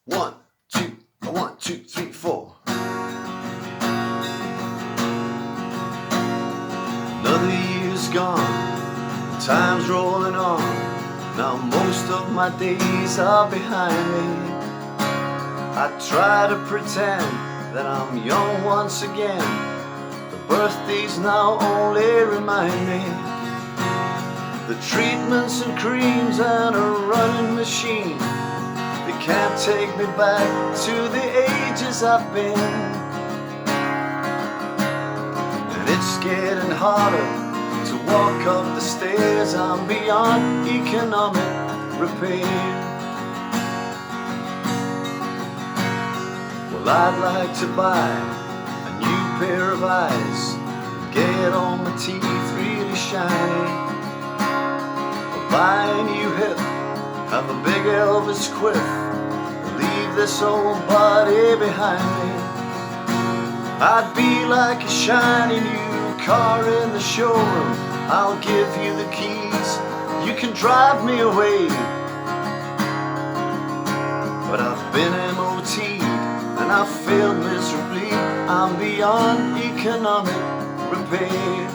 One, two, 1, 2, 3, 4. Another year's gone, time's rolling on. Now most of my days are behind me. I try to pretend that I'm young once again. The birthdays now only remind me. The treatments and creams and a running machine, they can't take me back to the ages I've been. And it's getting harder to walk up the stairs. I'm beyond economic repair. Well, I'd like to buy a new pair of eyes, get all my teeth really shiny, or buy a new hip, have a big Elvis quiff, leave this old body behind me. I'd be like a shiny new car in the showroom. I'll give you the keys, you can drive me away. But I've been MOT'd and I've failed miserably. I'm beyond economic repair.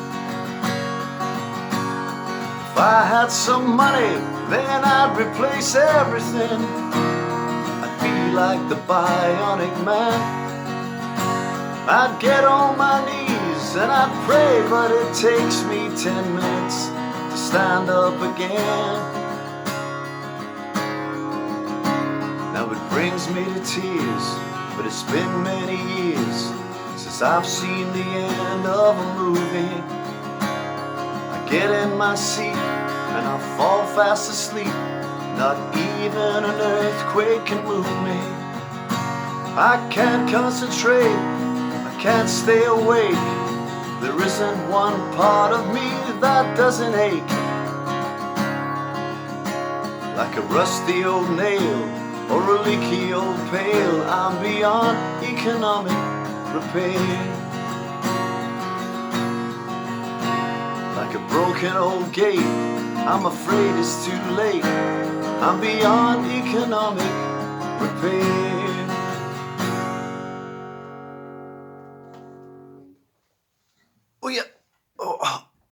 If I had some money, then I'd replace everything. I'd be like the bionic man. I'd get on my knees and I'd pray, but it takes me 10 minutes to stand up again. Now it brings me to tears, but it's been many years since I've seen the end of a movie. I get in my seat and I fall fast asleep. Not even an earthquake can move me. I can't concentrate, I can't stay awake. There isn't one part of me that doesn't ache. Like a rusty old nail or a leaky old pail, I'm beyond economic repair. Like a broken old gate, I'm afraid it's too late. I'm beyond economic repair.